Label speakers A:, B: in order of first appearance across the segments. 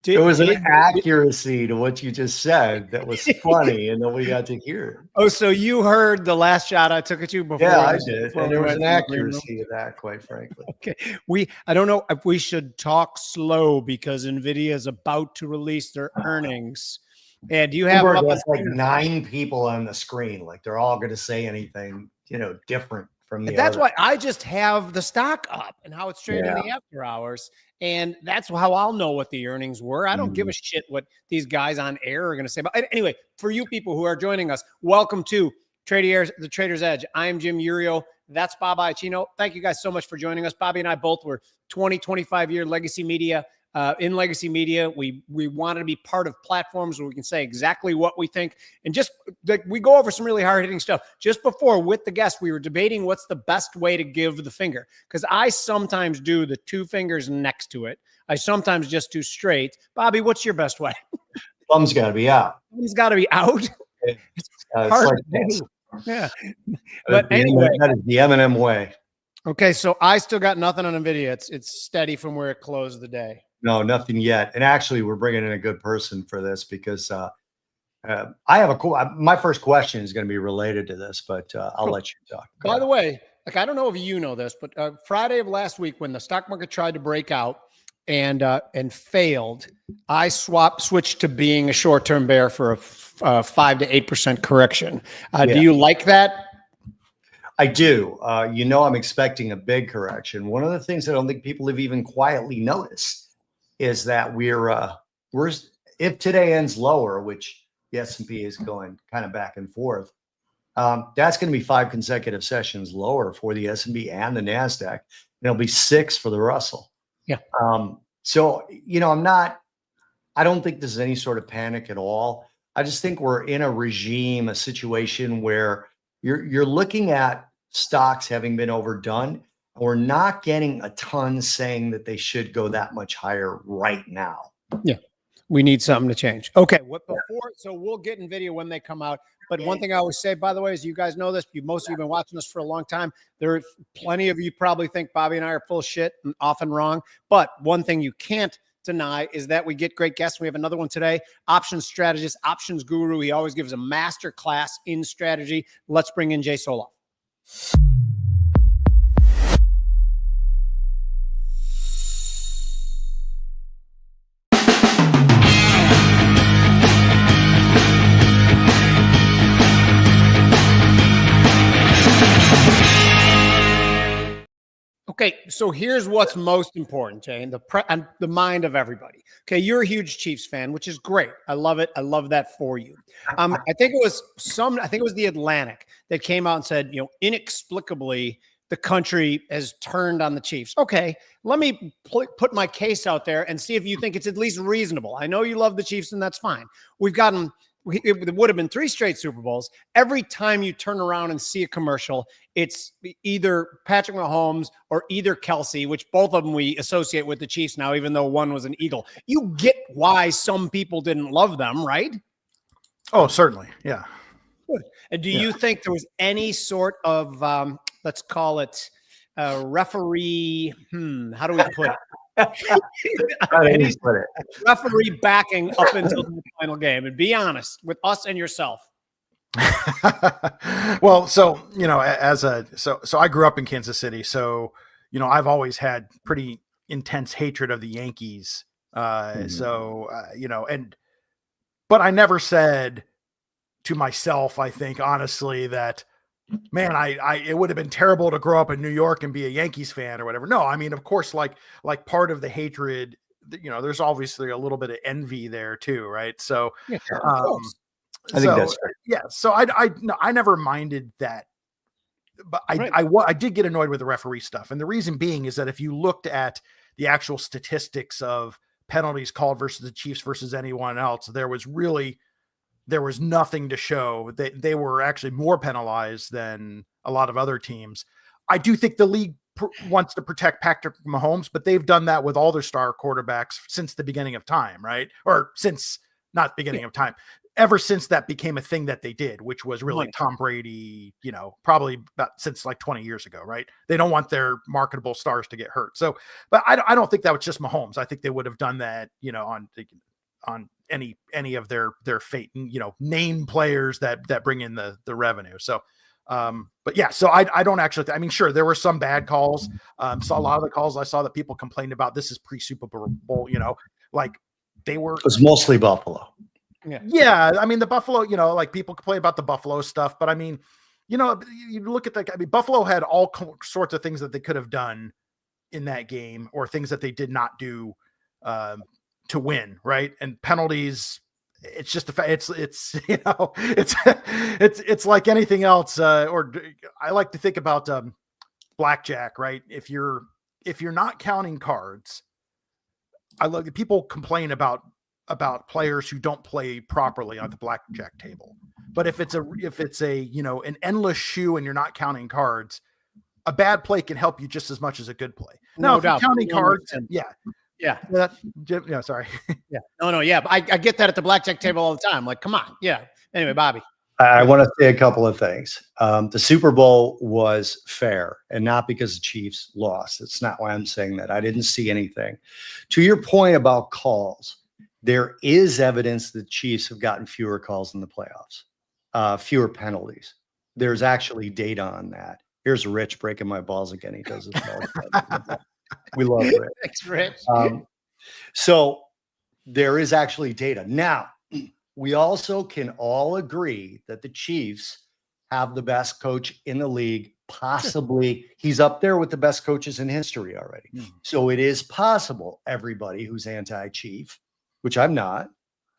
A: There was an accuracy to what you just said that was funny, and nobody got to hear it.
B: Oh, so you heard the last shot I took at you before?
A: Yeah, I did. And there was an accuracy to that, quite frankly.
B: Okay. I don't know if we should talk slow because NVIDIA is about to release their earnings. And do you have
A: that's like 9 people on the screen? Like they're all going to say anything, different from the
B: That's
A: other.
B: why I just have the stock up and how it's traded in the after hours. And that's how I'll know what the earnings were. I don't give a shit what these guys on air are going to say. But anyway, for you people who are joining us, welcome to the Trader's Edge. I am Jim Iuorio. That's Bob Iaccino. Thank you guys so much for joining us. Bobby and I both were 25-year legacy media. In legacy media, we wanted to be part of platforms where we can say exactly what we think. And just we go over some really hard-hitting stuff. Just before, with the guest, we were debating what's the best way to give the finger. Because I sometimes do the 2 fingers next to it. I sometimes just do straight. Bobby, what's your best way?
A: Thumb's got to be out.
B: Thumb's got to be out?
A: It's hard like this.
B: Yeah. But anyway.
A: That is the M&M way.
B: Okay, so I still got nothing on NVIDIA. It's steady from where it closed the day.
A: No, nothing yet. And actually, we're bringing in a good person for this because I have my first question is going to be related to this, but I'll let you talk.
B: By the way, I don't know if you know this, but Friday of last week when the stock market tried to break out and failed, I switched to being a short-term bear for a 5 to 8% correction. Do you like that?
A: I do. I'm expecting a big correction. One of the things I don't think people have even quietly noticed is that we're if today ends lower, which the S&P is going kind of back and forth, that's going to be 5 consecutive sessions lower for the S&P and the NASDAQ. And it'll be 6 for the Russell.
B: Yeah.
A: So, I don't think there's any sort of panic at all. I just think we're in a situation where you're looking at stocks having been overdone. We're not getting a ton saying that they should go that much higher right now.
B: Yeah, we need something to change. Okay, so we'll get NVIDIA when they come out. But one thing I always say, by the way, is you guys know this. Most of you have been watching us for a long time. There's plenty of you probably think Bobby and I are full of shit and often wrong. But one thing you can't deny is that we get great guests. We have another one today, options strategist, options guru. He always gives a master class in strategy. Let's bring in Jay Soloff. Okay, so here's what's most important, Jay, and the mind of everybody. Okay, you're a huge Chiefs fan, which is great. I love it. I love that for you. I think it was the Atlantic that came out and said, inexplicably, the country has turned on the Chiefs. Okay, let me put my case out there and see if you think it's at least reasonable. I know you love the Chiefs, and that's fine. It would have been 3 straight Super Bowls. Every time you turn around and see a commercial, it's either Patrick Mahomes or either Kelsey, which both of them we associate with the Chiefs now, even though one was an Eagle. You get why some people didn't love them, right?
C: Oh, certainly. Yeah.
B: Good. And do you think there was any sort of, let's call it referee, how do we put it? Referee backing up until the final game, and be honest with us and yourself.
C: Well, so so I grew up in Kansas City, so I've always had pretty intense hatred of the Yankees. But I never said to myself, I think honestly, that man, it would have been terrible to grow up in New York and be a Yankees fan or whatever. No, I mean, of course, like part of the hatred, there's obviously a little bit of envy there too, right? So,
A: I think that's right.
C: Yeah. So I never minded that, but I did get annoyed with the referee stuff, and the reason being is that if you looked at the actual statistics of penalties called versus the Chiefs versus anyone else, there was nothing to show that they were actually more penalized than a lot of other teams. I do think the league wants to protect Patrick Mahomes, but they've done that with all their star quarterbacks since the beginning of time, right? Or since not beginning of time. ever since that became a thing that they did, which was really Tom Brady, probably about since like 20 years ago, right? They don't want their marketable stars to get hurt. So, but I don't think that was just Mahomes. I think they would have done that, on any of their fate, name players that bring in the revenue. So, but yeah, so I don't actually, sure, there were some bad calls. Saw a lot of the calls I saw that people complained about. This is pre-Super Bowl, like they were.
A: It was mostly Buffalo.
C: Yeah. The Buffalo, like people complain about the Buffalo stuff, but you look at Buffalo had all sorts of things that they could have done in that game, or things that they did not do to win. Right. And penalties, it's just it's like anything else. Or I like to think about blackjack, right? If you're not counting cards, people complain about players who don't play properly on the blackjack table. But if it's an endless shoe and you're not counting cards, a bad play can help you just as much as a good play. Now, if you're counting cards, sorry.
B: Yeah. I get that at the blackjack table all the time. Like, come on. Yeah. Anyway, Bobby.
A: I want to say a couple of things. The Super Bowl was fair, and not because the Chiefs lost. It's not why I'm saying that. I didn't see anything. To your point about calls, there is evidence that Chiefs have gotten fewer calls in the playoffs, fewer penalties. There's actually data on that. Here's Rich breaking my balls again. He does this all the time. We love Rich.
B: Thanks, Rich.
A: So there is actually data. Now, we also can all agree that the Chiefs have the best coach in the league. Possibly, he's up there with the best coaches in history already. So it is possible, everybody who's anti-Chief, which I'm not.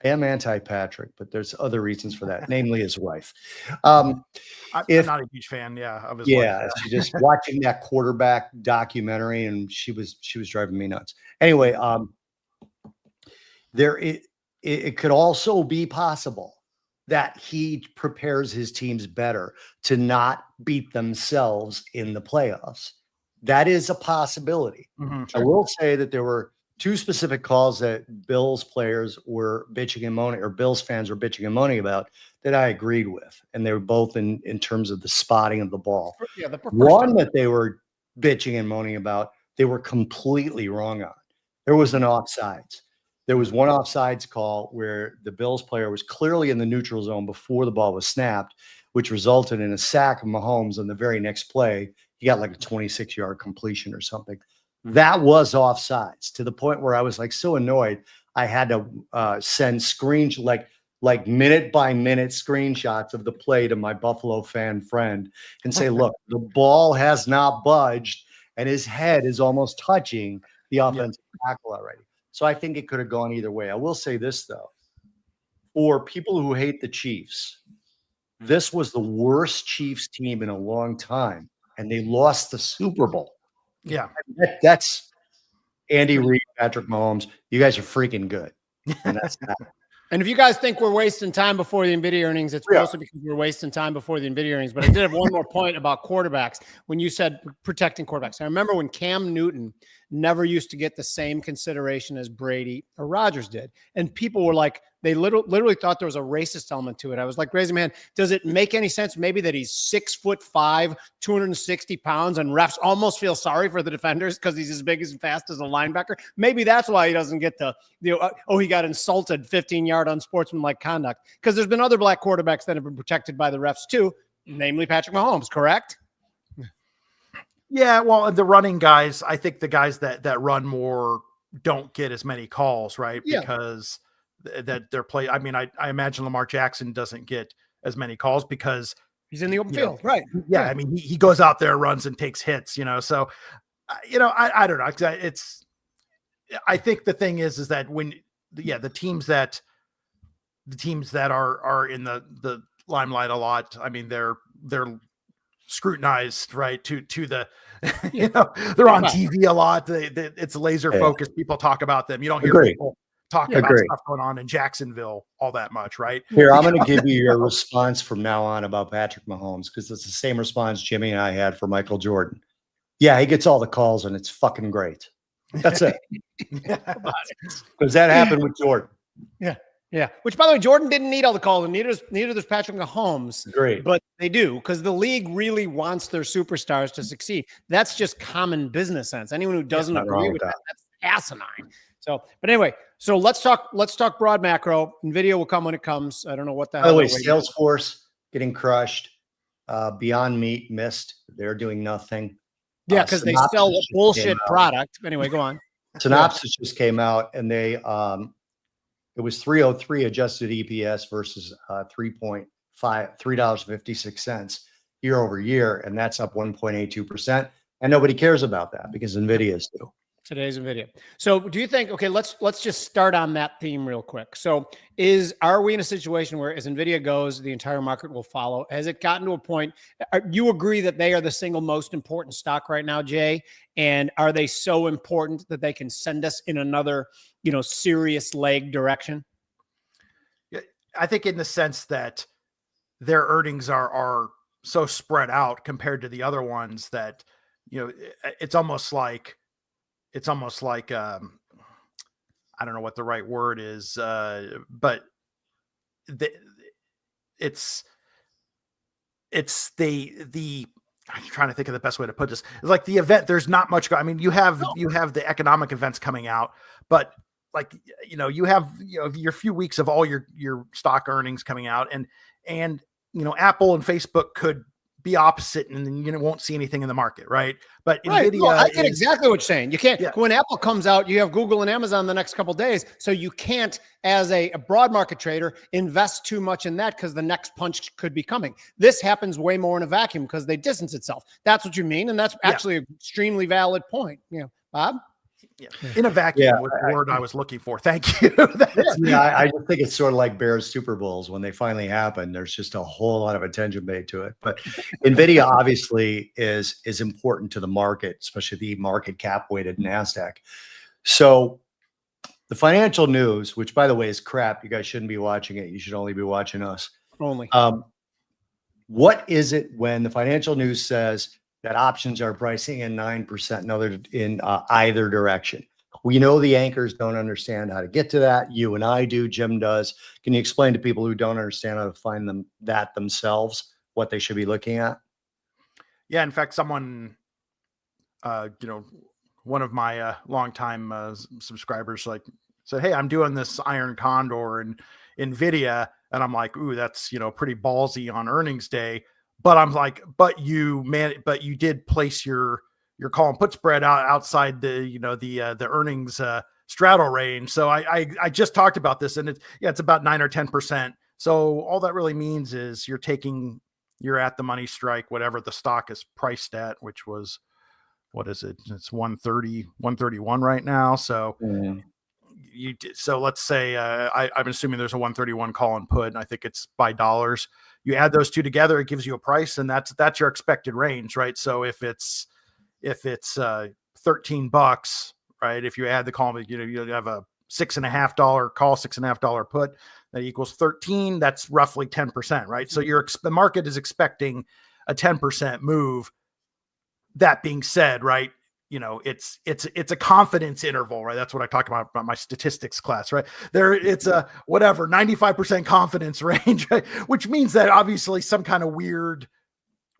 A: I am anti-Patrick, but there's other reasons for that, namely his wife.
C: I'm not a huge fan, of his wife.
A: She just watching that quarterback documentary, and she was driving me nuts. Anyway, it could also be possible that he prepares his teams better to not beat themselves in the playoffs. That is a possibility.
C: Sure.
A: I will say that there were two specific calls that Bills players were bitching and moaning, or Bills fans were bitching and moaning about, that I agreed with. And they were both in terms of the spotting of the ball.
B: Yeah,
A: one that they were bitching and moaning about, they were completely wrong on. There was an offsides. There was one offsides call where the Bills player was clearly in the neutral zone before the ball was snapped, which resulted in a sack of Mahomes. On the very next play, he got like a 26-yard completion or something. That was offsides, to the point where I was like so annoyed, I had to send like minute by minute screenshots of the play to my Buffalo fan friend and say, look, the ball has not budged and his head is almost touching the offensive tackle already. So I think it could have gone either way. I will say this, though. For people who hate the Chiefs, this was the worst Chiefs team in a long time, and they lost the Super Bowl.
C: Yeah.
A: That's Andy Reid, Patrick Mahomes. You guys are freaking good. And that's that.
B: And if you guys think we're wasting time before the NVIDIA earnings, it's mostly because we're wasting time before the NVIDIA earnings. But I did have one more point about quarterbacks. When you said protecting quarterbacks, I remember when Cam Newton never used to get the same consideration as Brady or Rodgers did. And people were like, they literally thought there was a racist element to it. I was like, crazy man, does it make any sense maybe that he's 6'5", 260 pounds, and refs almost feel sorry for the defenders because he's as big and fast as a linebacker? Maybe that's why he doesn't get he got insulted 15-yard unsportsmanlike conduct, because there's been other black quarterbacks that have been protected by the refs too, namely Patrick Mahomes, correct?
C: Yeah, well, the running guys, I think the guys that run more don't get as many calls, right?
B: Yeah.
C: Because that they're play. I mean, I imagine Lamar Jackson doesn't get as many calls because
B: he's in the open field, right?
C: Yeah, I mean, he goes out there, runs, and takes hits. So, I don't know. I think the thing is that when the teams that are in the limelight a lot, I mean, they're scrutinized, right? To the they're on TV a lot. It's laser focused. People talk about them. You don't hear people talking about stuff going on in Jacksonville all that much, right?
A: Here, I'm going to give you your response from now on about Patrick Mahomes, because it's the same response Jimmy and I had for Michael Jordan. Yeah, he gets all the calls and it's fucking great. That's it. Because that happened with Jordan.
B: Yeah. Yeah. Which, by the way, Jordan didn't need all the calls, and neither does Patrick Mahomes.
A: Great.
B: But they do, because the league really wants their superstars to succeed. That's just common business sense. Anyone who doesn't agree with that, that's asinine. So, but anyway, so let's talk broad macro. NVIDIA will come when it comes. I don't know what the hell.
A: By the way, Salesforce getting crushed. Beyond Meat missed. They're doing nothing.
B: Yeah, because they sell a bullshit product. Anyway, go on.
A: Synopsys just came out, and they it was 303 adjusted EPS versus $3.56 year over year, and that's up 1.82%. And nobody cares about that because NVIDIA's do.
B: Today's NVIDIA. So do you think, okay, let's just start on that theme real quick. So are we in a situation where as NVIDIA goes, the entire market will follow? Has it gotten to a point, you agree that they are the single most important stock right now, Jay? And are they so important that they can send us in another, serious leg direction?
C: Yeah, I think in the sense that their earnings are so spread out compared to the other ones that, it's almost like I don't know what the right word is, but it's the I'm trying to think of the best way to put this. It's like the event. There's not much. I mean, you have the economic events coming out, but you have your few weeks of all your stock earnings coming out, and Apple and Facebook could be opposite, and then you won't see anything in the market, right? But
B: right.
C: NVIDIA,
B: no, I get exactly what you're saying. You can't
C: Yeah.
B: When Apple comes out, you have Google and Amazon the next couple of days, so you can't, as a broad market trader, invest too much in that because the next punch could be coming. This happens way more in a vacuum because they distance itself. That's what you mean, and that's actually an extremely valid point. Bob.
C: Yeah. In a vacuum was the word I was looking for. Thank you.
A: I just think it's sort of like Bears Super Bowls. When they finally happen, there's just a whole lot of attention paid to it. But NVIDIA obviously is important to the market, especially the market cap weighted NASDAQ. So the financial news, which by the way is crap, you guys shouldn't be watching it. You should only be watching us.
B: Only.
A: What is it when the financial news says that options are pricing in 9% in either direction? We know the anchors don't understand how to get to that. You and I do. Jim does. Can you explain to people who don't understand how to find that themselves, what they should be looking at?
C: Yeah. In fact, someone, one of my longtime subscribers said, "Hey, I'm doing this Iron Condor and NVIDIA." And I'm like, "Ooh, that's, pretty ballsy on earnings day." But I'm like, but you did place your call and put spread outside the earnings straddle range. So I just talked about this, and it's about 9 or 10%. So all that really means is you're at the money strike, whatever the stock is priced at, which was, what is it? It's 130, 131 right now. So so let's say I'm assuming there's a 131 call and put, and I think it's by dollars. You add those two together, it gives you a price, and that's your expected range, right? So if it's $13, right? If you add the call, you have a $6.50 call, $6.50 put, that equals 13. That's roughly 10%, right? So the market is expecting a 10% move. That being said, right? It's a confidence interval, right? That's what I talked about my statistics class, right? It's a 95% confidence range, right? Which means that obviously some kind of weird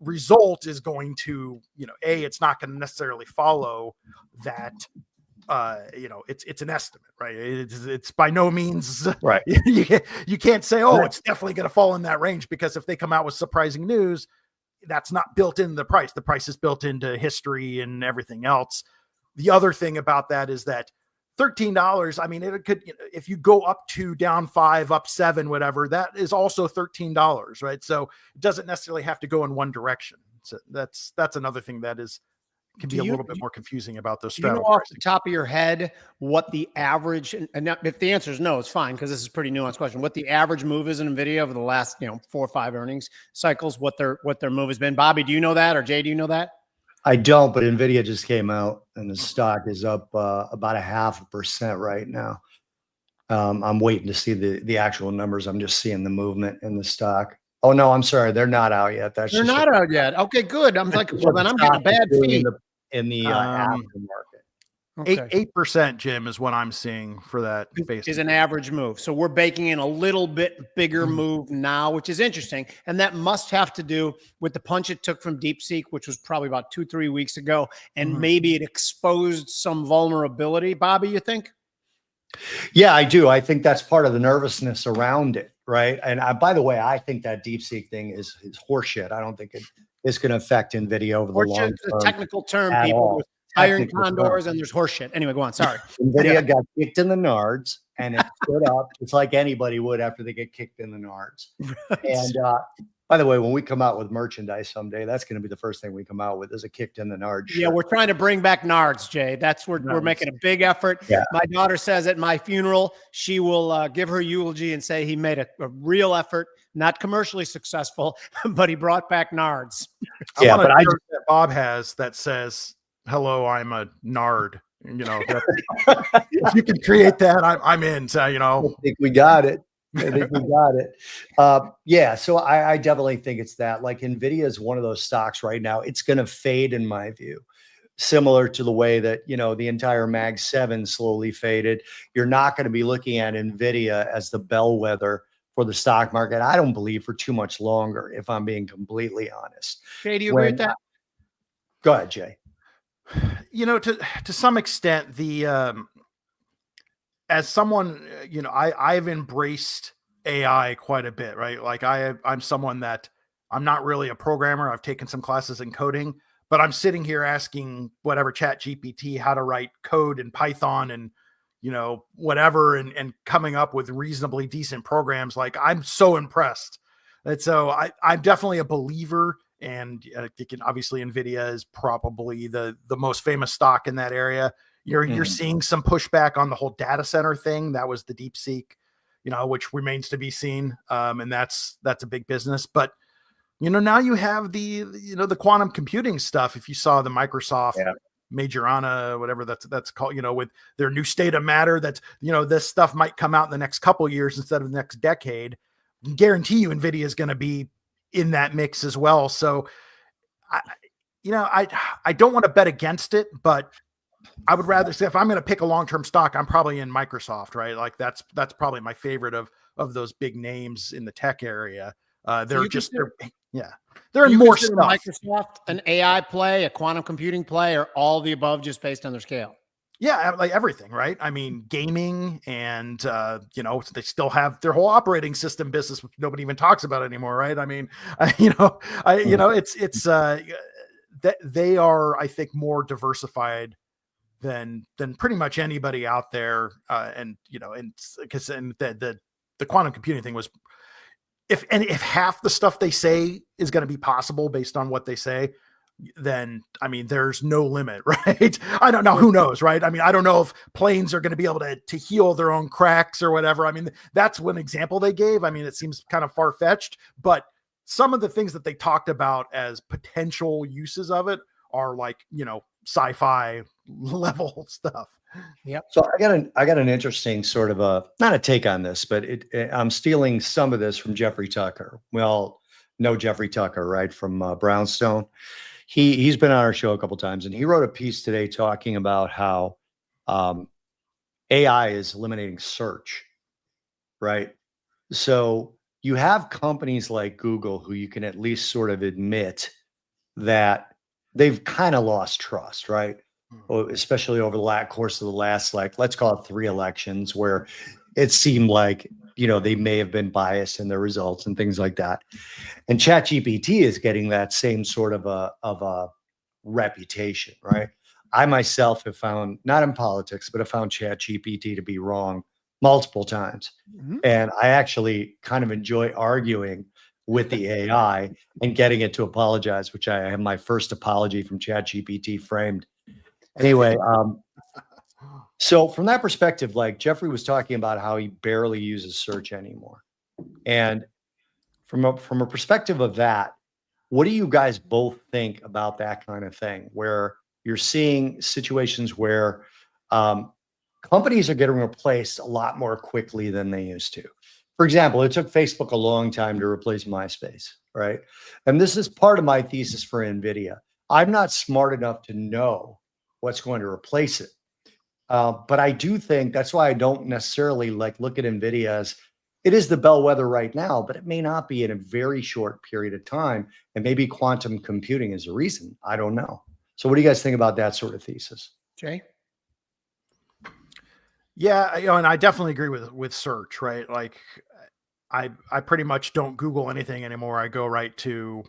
C: result is going to, it's not going to necessarily follow that. It's an estimate, right? It's by no means
A: right.
C: You can't say, it's definitely going to fall in that range, because if they come out with surprising news, that's not built into the price. The price is built into history and everything else. The other thing about that is that $13, I mean, it could, if you go up 2, down 5, up 7, whatever, that is also $13, right? So it doesn't necessarily have to go in one direction. So that's another thing that can be a little bit more confusing about those strategies.
B: Do you know off the top of your head what the average, and if the answer is no, it's fine, because this is a pretty nuanced question, what the average move is in NVIDIA over the last 4 or 5 earnings cycles, what their move has been? Bobby, do you know that? Or Jay, do you know that?
A: I don't, but NVIDIA just came out and the stock is up about 0.5% right now. I'm waiting to see the actual numbers. I'm just seeing the movement in the stock. Oh no, I'm sorry, they're not out yet. They're
B: not out yet. Okay, good. I'm like, well, then I'm getting a bad feed
A: in the aftermarket.
B: Okay.
C: 8%, Jim, is what I'm seeing for that base.
B: Is an average move. So we're baking in a little bit bigger move now, which is interesting. And that must have to do with the punch it took from DeepSeek, which was probably about 2-3 weeks ago. And maybe it exposed some vulnerability. Bobby, you think?
A: Yeah, I do. I think that's part of the nervousness around it, right? And by the way, I think that DeepSeek thing is horseshit. I don't think it is going to affect NVIDIA over the long
B: Horseshit is
A: term
B: a technical term,
A: at
B: people.
A: all.
B: There's iron
A: Technical
B: condors
A: term.
B: and there's horseshit. Anyway, go on. Sorry.
A: NVIDIA got kicked in the nards and it stood up. It's like anybody would after they get kicked in the nards. And by the way, when we come out with merchandise someday, that's going to be the first thing we come out with is a kicked in the nards shirt.
B: Yeah, we're trying to bring back nards, Jay. That's where we're making a big effort.
A: Yeah.
B: My daughter says at my funeral, she will give her eulogy and say he made a real effort, not commercially successful, but he brought back nards.
C: Yeah, but that Bob has that says, "Hello, I'm a nard." You know, if you can create that, I'm in. So, you know,
A: I think we got it. I think we got it. Yeah, so I definitely think it's that. Like NVIDIA is one of those stocks right now. It's going to fade in my view, similar to the way that, you know, the entire Mag 7 slowly faded. You're not going to be looking at NVIDIA as the bellwether for the stock market, I don't believe, for too much longer, if I'm being completely honest.
B: Jay, do you agree with that?
A: Go ahead, Jay.
C: You know, to some extent, as someone, you know, I've embraced AI quite a bit, right? Like I'm someone that I'm not really a programmer. I've taken some classes in coding, but I'm sitting here asking whatever Chat GPT how to write code in Python and, you know, whatever, and coming up with reasonably decent programs. Like, I'm so impressed. And so I'm definitely a believer. And obviously NVIDIA is probably the most famous stock in that area. You're seeing some pushback on the whole data center thing. That was the DeepSeek, you know, which remains to be seen. And that's a big business. But, you know, now you have the quantum computing stuff. If you saw the Microsoft Majorana, whatever that's called, you know, with their new state of matter, that's, you know, this stuff might come out in the next couple of years instead of the next decade. I guarantee you NVIDIA is going to be in that mix as well. So, I don't want to bet against it, but I would rather say if I'm going to pick a long-term stock, I'm probably in Microsoft, right? Like that's probably my favorite of those big names in the tech area. They're in more stuff.
B: Microsoft an AI play, a quantum computing play, or all the above just based on their scale?
C: Yeah, like everything, right? I mean, gaming and, you know, they still have their whole operating system business, which nobody even talks about anymore, right? I mean, that they are, I think, more diversified than pretty much anybody out there. And, you know, and because the quantum computing thing was, if half the stuff they say is going to be possible based on what they say, then, I mean, there's no limit, right? I don't know. Who knows, right? I mean, I don't know if planes are going to be able to heal their own cracks or whatever. I mean, that's one example they gave. I mean, it seems kind of far-fetched, but some of the things that they talked about as potential uses of it are like, you know, sci-fi level stuff.
B: Yeah.
A: So I got an interesting sort of not a take on this, but I'm stealing some of this from Jeffrey Tucker. We all know Jeffrey Tucker, right? From Brownstone. He's been on our show a couple of times, and he wrote a piece today talking about how AI is eliminating search, right? So you have companies like Google who you can at least sort of admit that they've kind of lost trust, right? Especially over the course of the last, like, let's call it 3 elections, where it seemed like, you know, they may have been biased in their results and things like that. And ChatGPT is getting that same sort of a reputation, right? I myself have found, not in politics, but have found ChatGPT to be wrong multiple times. And I actually kind of enjoy arguing with the AI and getting it to apologize, which I have my first apology from ChatGPT framed. Anyway, so from that perspective, like Jeffrey was talking about how he barely uses search anymore. And from a perspective of that, what do you guys both think about that kind of thing, where you're seeing situations where companies are getting replaced a lot more quickly than they used to? For example, it took Facebook a long time to replace MySpace, right? And this is part of my thesis for NVIDIA. I'm not smart enough to know what's going to replace it. But I do think that's why I don't necessarily like look at NVIDIA as it is the bellwether right now, but it may not be in a very short period of time. And maybe quantum computing is a reason. I don't know. So what do you guys think about that sort of thesis?
B: Jay?
C: Yeah, and I definitely agree with search, right? Like I pretty much don't Google anything anymore. I go right to,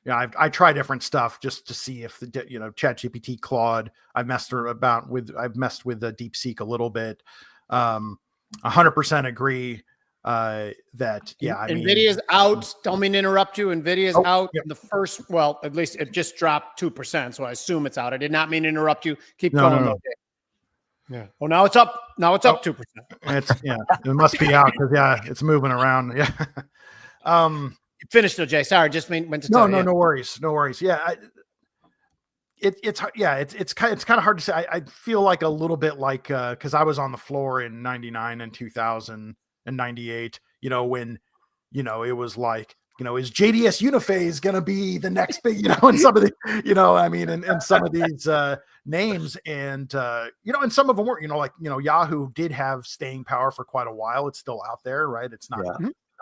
C: I try different stuff just to see if the, ChatGPT, Claude, I've messed with DeepSeek a little bit. 100% agree that, I mean,
B: NVIDIA's out. Don't mean to interrupt you. NVIDIA's out.
C: Yep.
B: The first, well, at least it just dropped 2%. So I assume it's out. I did not mean to interrupt you. Keep going.
C: No.
B: Yeah. Oh, now it's up. Now it's up 2%.
C: It must be out because it's moving around. Yeah.
B: Finished though, Jay. Sorry, just meant to
C: No,
B: tell
C: no,
B: you.
C: no worries. No worries. Yeah. It's kind of hard to say. I feel like a little bit like, cause I was on the floor in 99 and 2000 and 98, when, it was like, is JDS Uniphase going to be the next big, and some of the, and some of these names and, and some of them were, Yahoo did have staying power for quite a while. It's still out there, right? It's not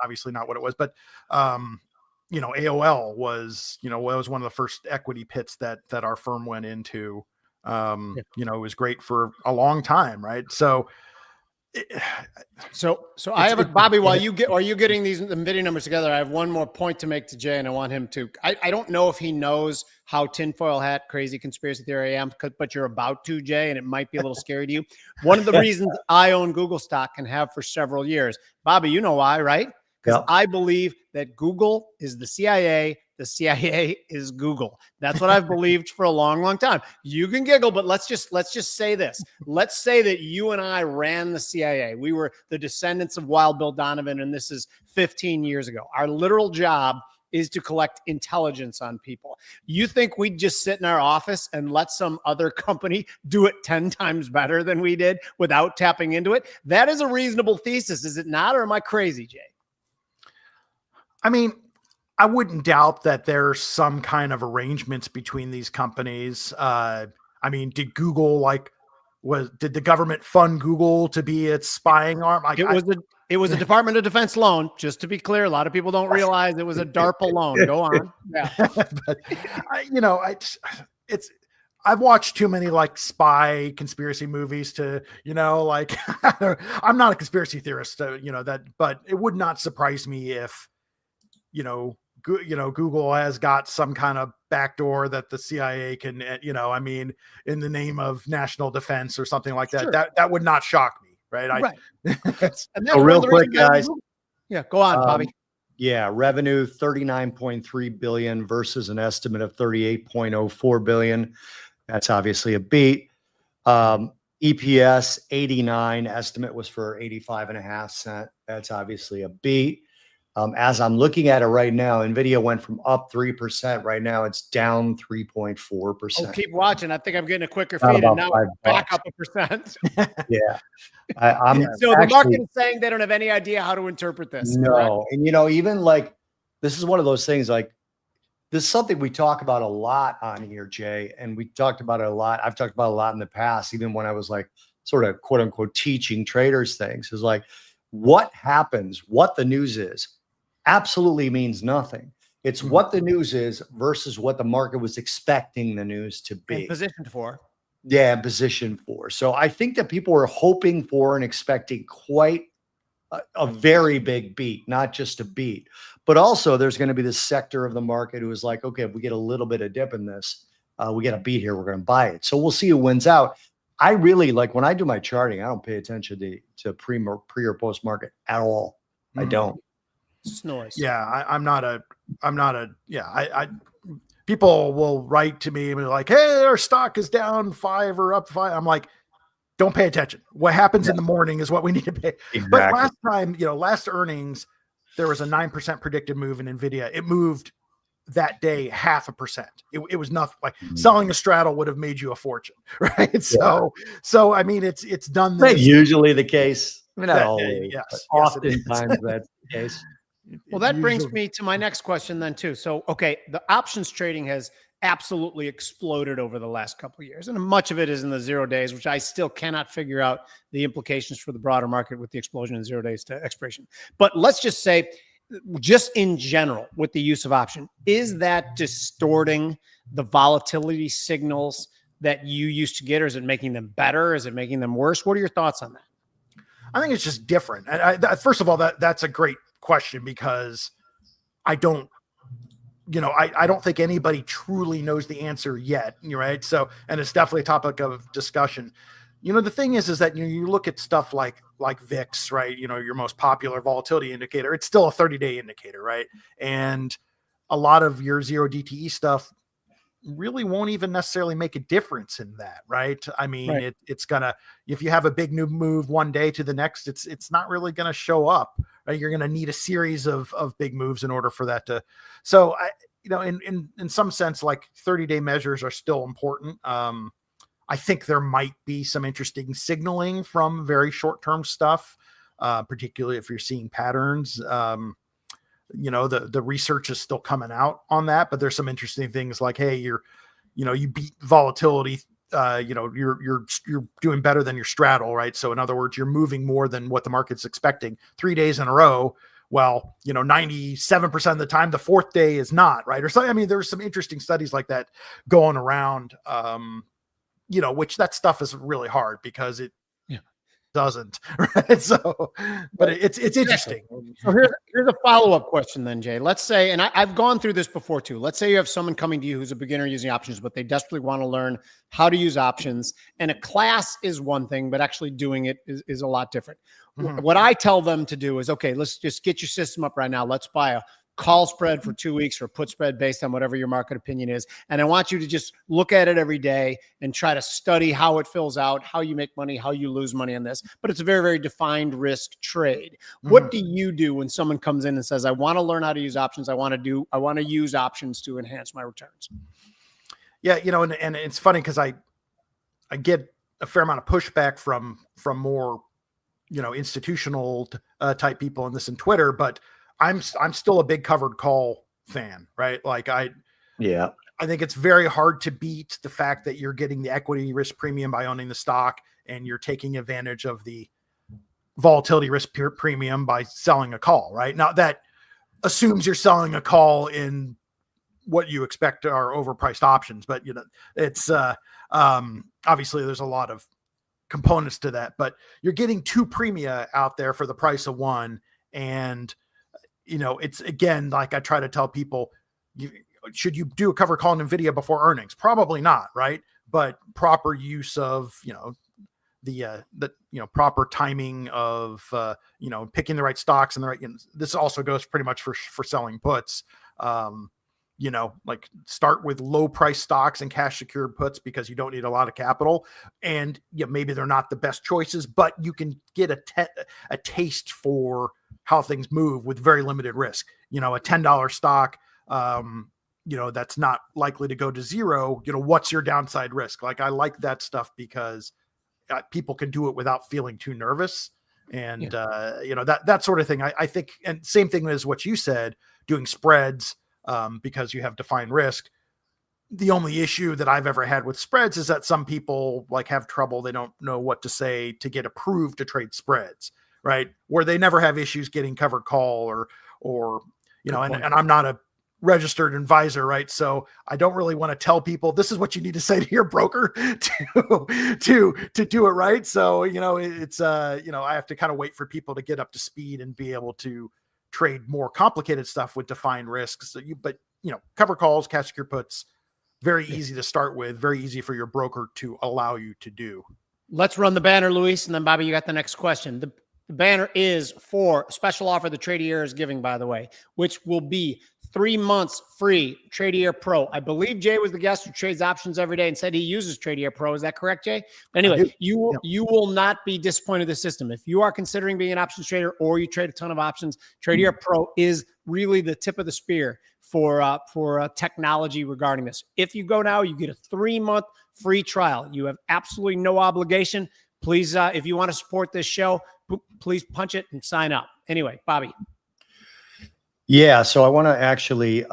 C: obviously not what it was, but, AOL was, was one of the first equity pits that our firm went into. It was great for a long time, right? So
B: I have Bobby, while are you getting these NVIDIA numbers together? I have one more point to make to Jay, and I want him to. I don't know if he knows how tinfoil hat crazy conspiracy theory I am, but you're about to, Jay, and it might be a little scary to you. One of the reasons I own Google stock and have for several years, Bobby, you know why, right? Because I believe that Google is the CIA. The CIA is Google. That's what I've believed for a long, long time. You can giggle, but let's just say this. Let's say that you and I ran the CIA. We were the descendants of Wild Bill Donovan, and this is 15 years ago. Our literal job is to collect intelligence on people. You think we'd just sit in our office and let some other company do it 10 times better than we did without tapping into it? That is a reasonable thesis, is it not? Or am I crazy, Jay?
C: I mean, I wouldn't doubt that there's some kind of arrangements between these companies. I mean, did Google did the government fund Google to be its spying arm?
B: It was a Department of Defense loan, just to be clear. A lot of people don't realize it was a DARPA loan. Go on. Yeah.
C: But I've watched too many spy conspiracy movies to, I'm not a conspiracy theorist, but it would not surprise me if, Google has got some kind of backdoor that the CIA can, in the name of national defense or something like that.
B: Sure.
C: That would not shock me, right?
B: Right.
A: And that's real quick, guys.
B: Yeah, go on, Bobby.
A: Yeah, revenue 39.3 billion versus an estimate of 38.04 billion. That's obviously a beat. EPS 89, estimate was for 85.5 cents. That's obviously a beat. As I'm looking at it right now, NVIDIA went from up 3%. Right now, it's down 3.4%.
B: Oh, keep watching. I think I'm getting a quicker feed, and now it's back up 1%.
A: Yeah.
B: So the market is saying they don't have any idea how to interpret this.
A: No.
B: Correct?
A: And, even this is one of those things, this is something we talk about a lot on here, Jay, and we talked about it a lot. I've talked about it a lot in the past, even when I was sort of quote unquote teaching traders things, is what happens, what the news is, absolutely means nothing. It's what the news is versus what the market was expecting the news to be.
B: And positioned for.
A: Yeah, positioned for. So I think that people are hoping for and expecting quite a very big beat, not just a beat. But also there's going to be this sector of the market who is okay, if we get a little bit of dip in this, we get a beat here, we're going to buy it. So we'll see who wins out. I really when I do my charting, I don't pay attention to pre or post market at all. I don't.
B: It's noise.
C: Yeah, people will write to me and be like, hey, our stock is down 5 or up 5. I'm like, don't pay attention. What happens in the morning is what we need to pay. Exactly. But last time, last earnings, there was a 9% predicted move in NVIDIA. It moved that day 0.5%. It was nothing. Selling a straddle would have made you a fortune, right? Yeah. So I mean, it's done.
A: That's usually the case. I mean, not always.
C: Yes,
A: oftentimes that's the case.
B: Well, that brings me to my next question then too. So, okay, the options trading has absolutely exploded over the last couple of years. And much of it is in the 0 days, which I still cannot figure out the implications for the broader market with the explosion in 0 days to expiration. But let's just say, just in general, with the use of option, is that distorting the volatility signals that you used to get, or is it making them better? Is it making them worse? What are your thoughts on that?
C: I think it's just different. And first of all, that's a great question, because I don't think anybody truly knows the answer yet. Right. So, and it's definitely a topic of discussion. The thing is that you look at stuff like VIX, right? Your most popular volatility indicator, it's still a 30-day indicator, right? And a lot of your 0 DTE stuff really won't even necessarily make a difference in that, right? I mean,
B: right.
C: It's gonna, if you have a big new move one day to the next, it's not really gonna show up, right? You're gonna need a series of big moves in order for that to. So in some sense, like 30-day measures are still important. I think there might be some interesting signaling from very short-term stuff, particularly if you're seeing patterns. The research is still coming out on that, but there's some interesting things like, hey, you beat volatility, you're doing better than your straddle, right? So in other words, you're moving more than what the market's expecting 3 days in a row. Well, 97% of the time, the fourth day is not, right? Or so, I mean, there's some interesting studies like that going around, which that stuff is really hard because it doesn't, right? So, but it's interesting.
B: So here's a follow-up question then, Jay. Let's say, and I've gone through this before too. Let's say you have someone coming to you who's a beginner using options, but they desperately want to learn how to use options. And a class is one thing, but actually doing it is a lot different. Mm-hmm. What I tell them to do is, okay, let's just get your system up right now. Let's buy a call spread for 2 weeks or put spread based on whatever your market opinion is. And I want you to just look at it every day and try to study how it fills out, how you make money, how you lose money on this. But it's a very, very defined risk trade. Mm-hmm. What do you do when someone comes in and says, I want to learn how to use options. I want to use options to enhance my returns?
C: Yeah. And it's funny because I get a fair amount of pushback from more, institutional type people in this in Twitter, but I'm still a big covered call fan, right? Like I think it's very hard to beat the fact that you're getting the equity risk premium by owning the stock, and you're taking advantage of the volatility risk premium by selling a call, right? Now that assumes you're selling a call in what you expect are overpriced options, but it's obviously there's a lot of components to that, but you're getting 2 premia out there for the price of 1. And it's, again, like I try to tell people, should you do a cover call on NVIDIA before earnings? Probably not, right? But proper use of, the proper timing of, picking the right stocks and the right, this also goes pretty much for selling puts. Like start with low price stocks and cash secured puts because you don't need a lot of capital, and maybe they're not the best choices, but you can get a taste for how things move with very limited risk. A $10 stock, that's not likely to go to zero. What's your downside risk? Like I like that stuff because people can do it without feeling too nervous. And, that sort of thing, I think, and same thing as what you said, doing spreads, because you have defined risk. The only issue that I've ever had with spreads is that some people have trouble. They don't know what to say to get approved to trade spreads, right? Where they never have issues getting covered call or and I'm not a registered advisor, right? So I don't really want to tell people this is what you need to say to your broker to do it right. So, it's I have to kind of wait for people to get up to speed and be able to trade more complicated stuff with defined risks. But cover calls, cash secure puts, very easy to start with, very easy for your broker to allow you to do.
B: Let's run the banner, Luis, and then Bobby, you got the next question. The banner is for a special offer the Tradier is giving, by the way, which will be 3 months free Tradier Pro. I believe Jay was the guest who trades options every day and said he uses Tradier Pro. Is that correct, Jay? But anyway, you will not be disappointed with the system. If you are considering being an options trader or you trade a ton of options, Tradier Pro is really the tip of the spear for technology regarding this. If you go now, you get a 3-month free trial. You have absolutely no obligation. Please, if you want to support this show, please punch it and sign up. Anyway, Bobby.
A: Yeah, so I want to actually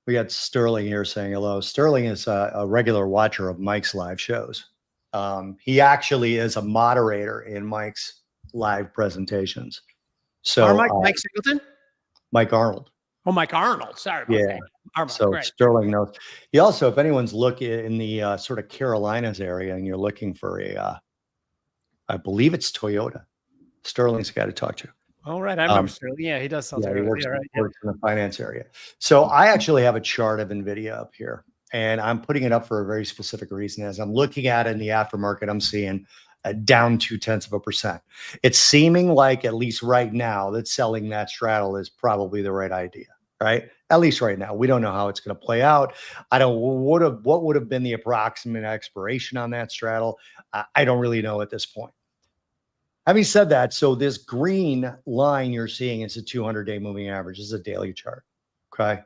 A: We got Sterling here saying hello. Sterling is a regular watcher of Mike's live shows. He actually is a moderator in Mike's live presentations. So
B: Mike Singleton?
A: Mike Arnold.
B: Oh, Mike Arnold. Sorry about
A: Yeah.
B: that. Arnold,
A: So
B: great.
A: Sterling knows. He also, if anyone's looking in the sort of Carolinas area and you're looking for I believe it's Toyota, Sterling's got to talk to.
B: All right. I remember Sterling. Yeah, he does sell
A: Yeah, he
B: Toyota.
A: works,
B: Yeah, right.
A: works in the finance area. So I actually have a chart of NVIDIA up here, and I'm putting it up for a very specific reason. As I'm looking at it in the aftermarket, I'm seeing a down 0.2%. It's seeming like, at least right now, that selling that straddle is probably the right idea, right? At least right now. We don't know how it's going to play out. I don't, what would have been the approximate expiration on that straddle? I don't really know at this point. Having said that, so this green line you're seeing is a 200-day moving average. This is a daily chart, okay?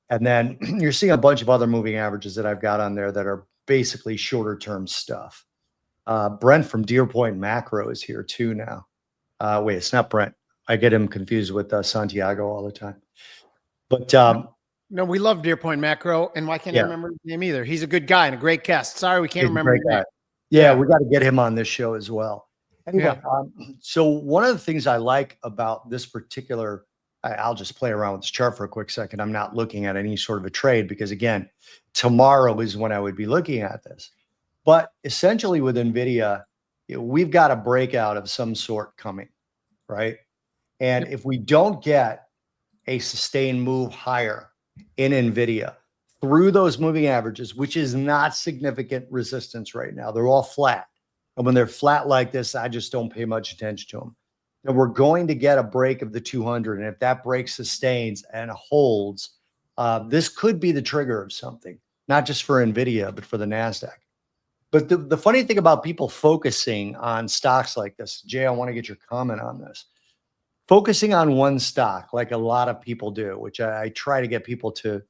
A: And then you're seeing a bunch of other moving averages that I've got on there that are basically shorter-term stuff. Brent from Deer Point Macro is here too now. Wait, it's not Brent. I get him confused with Santiago all the time. But
B: no, we love Deer Point Macro, and why can't I remember his name either? He's a good guy and a great guest. Sorry, we can't remember his name.
A: Yeah, we got to get him on this show as well. Anyway,
B: Yeah.
A: So one of the things I like about this particular, I'll just play around with this chart for a quick second. I'm not looking at any sort of a trade because, again, tomorrow is when I would be looking at this. But essentially with NVIDIA, we've got a breakout of some sort coming, right? And if we don't get a sustained move higher in NVIDIA through those moving averages, which is not significant resistance right now, they're all flat. And when they're flat like this, I just don't pay much attention to them. And we're going to get a break of the 200. And if that break sustains and holds, this could be the trigger of something, not just for NVIDIA, but for the NASDAQ. But the funny thing about people focusing on stocks like this, Jay, I want to get your comment on this. Focusing on one stock, like a lot of people do, which I try to get people to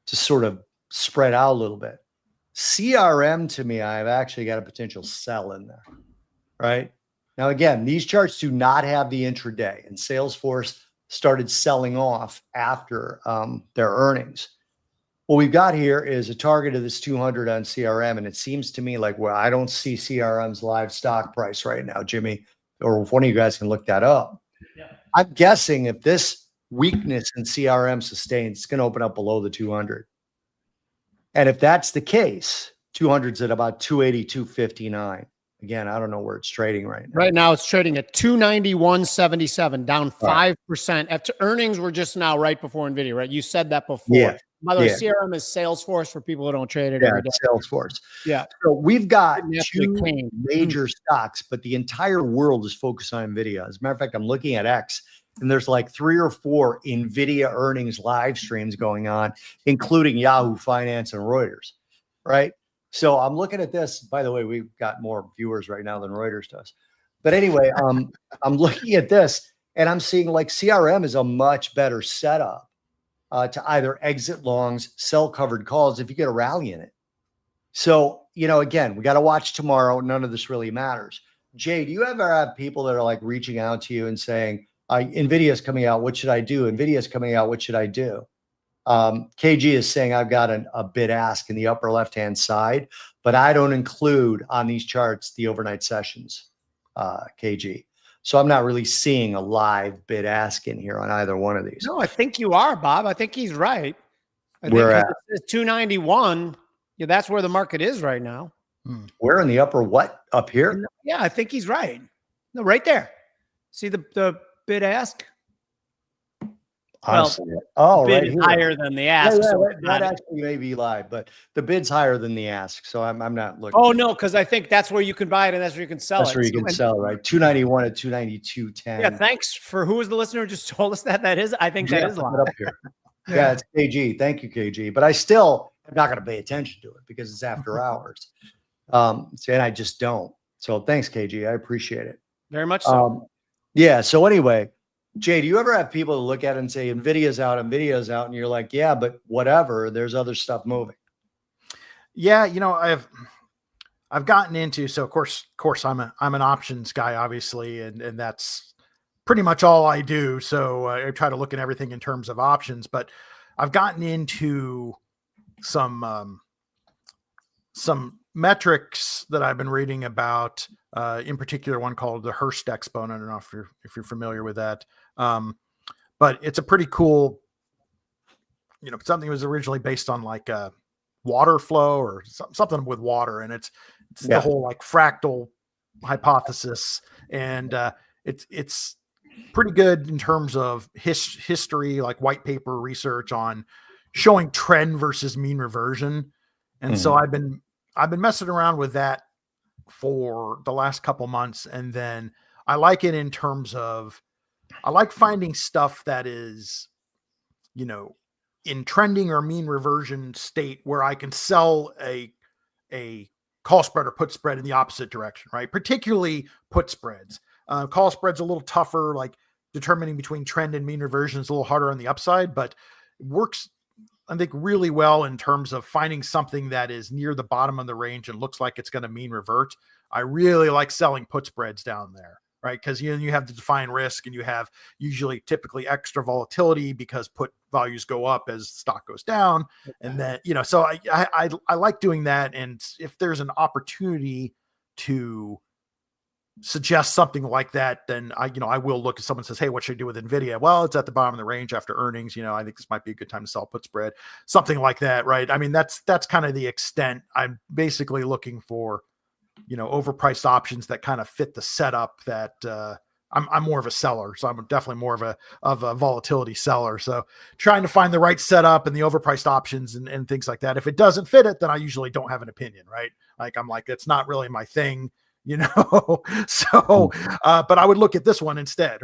A: sort of spread out a little bit. CRM, to me, I've actually got a potential sell in there, right? Now, again, these charts do not have the intraday, and Salesforce started selling off after their earnings. What we've got here is a target of this 200 on CRM, and it seems to me like, well, I don't see CRM's live stock price right now, Jimmy, or if one of you guys can look that up. Yeah. I'm guessing if this weakness in CRM sustains, it's going to open up below the 200. And if that's the case, 200's at about 280, 259. Again, I don't know where it's trading right now.
B: Right now, it's trading at 291.77, down 5%. After earnings were just now right before NVIDIA, right? You said that before.
A: Yeah.
B: By the way, CRM is Salesforce for people who don't trade it every day.
A: Salesforce.
B: Yeah.
A: So we've got two
B: clean.
A: major stocks, but the entire world is focused on NVIDIA. As a matter of fact, I'm looking at X, and there's like 3 or 4 NVIDIA earnings live streams going on, including Yahoo Finance and Reuters, right? So I'm looking at this. By the way, we've got more viewers right now than Reuters does. But anyway, I'm looking at this, and I'm seeing like CRM is a much better setup to either exit longs, sell covered calls if you get a rally in it. So, again, we got to watch tomorrow. None of this really matters. Jay, do you ever have people that are like reaching out to you and saying, NVIDIA is coming out, what should I do? NVIDIA is coming out, what should I do? KG is saying I've got a bid ask in the upper left-hand side, but I don't include on these charts the overnight sessions, KG. So I'm not really seeing a live bid ask in here on either one of these.
B: No, I think you are, Bob. I think he's right.
A: We're at
B: 291. Yeah, that's where the market is right now.
A: We're in the upper what? Up here?
B: Yeah, I think he's right. No, right there. See the bid ask?
A: Honestly,
B: bid is higher than the ask.
A: Yeah,
B: so
A: that actually may be live, but the bid's higher than the ask. So I'm not looking.
B: Oh, no, because I think that's where you can buy it and that's where you can sell it.
A: That's where you can sell, right? 291 at 292.10.
B: Yeah, thanks for who was the listener who just told us that. That is, I think that is live.
A: Up here. Yeah, it's KG. Thank you, KG. But I still am not going to pay attention to it because it's after hours. And I just don't. So thanks, KG. I appreciate it.
B: Very much so.
A: Yeah. So anyway, Jay, do you ever have people to look at it and say, NVIDIA's out, and you're like, yeah, but whatever, there's other stuff moving.
C: Yeah. I've gotten into, so of course I'm an options guy, obviously. And that's pretty much all I do. So I try to look at everything in terms of options, but I've gotten into some metrics that I've been reading about, in particular one called the Hurst exponent. I don't know if you're familiar with that. But it's a pretty cool, something that was originally based on like water flow or something with water. And it's the whole like fractal hypothesis. And it's pretty good in terms of history, like white paper research on showing trend versus mean reversion. And so I've been messing around with that for the last couple months. And then I like it in terms of, I like finding stuff that is, in trending or mean reversion state where I can sell a call spread or put spread in the opposite direction, right? Particularly put spreads. Call spread's a little tougher, like determining between trend and mean reversion is a little harder on the upside, but it works, I think, really well in terms of finding something that is near the bottom of the range and looks like it's going to mean revert. I really like selling put spreads down there, right? Because you have to define risk, and you have typically extra volatility because put values go up as stock goes down. And then, so I like doing that. And if there's an opportunity to suggest something like that, then I will look. If someone says, hey, what should I do with NVIDIA? Well, it's at the bottom of the range after earnings. I think this might be a good time to sell put spread, something like that. Right. I mean, that's kind of the extent. I'm basically looking for, overpriced options that kind of fit the setup that, I'm more of a seller. So I'm definitely more of a volatility seller. So trying to find the right setup and the overpriced options and things like that. If it doesn't fit it, then I usually don't have an opinion, right? Like, I'm like, it's not really my thing. So, but I would look at this one instead.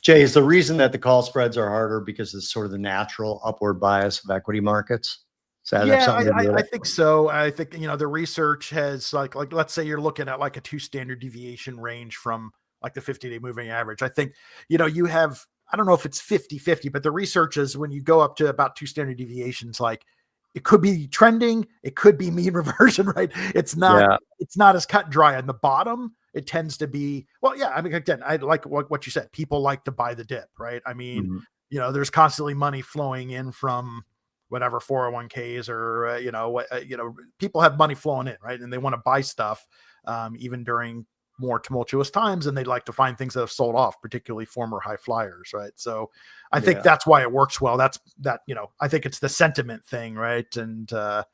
A: Jay, is the reason that the call spreads are harder because it's sort of the natural upward bias of equity markets?
C: I think so. I think, the research has like, let's say you're looking at like a 2 standard deviation range from like the 50-day moving average. I think, you have, I don't know if it's 50-50, but the research is when you go up to about 2 standard deviations, like it could be trending, it could be mean reversion, right? It's not as cut and dry on the bottom. It tends to be, well, yeah. I mean, again, I like what you said. People like to buy the dip, right? I mean, there's constantly money flowing in from whatever 401ks or, people have money flowing in, right? And they want to buy stuff, even during more tumultuous times, and they'd like to find things that have sold off, particularly former high flyers, right? So I think that's why it works well. I think it's the sentiment thing, right? And so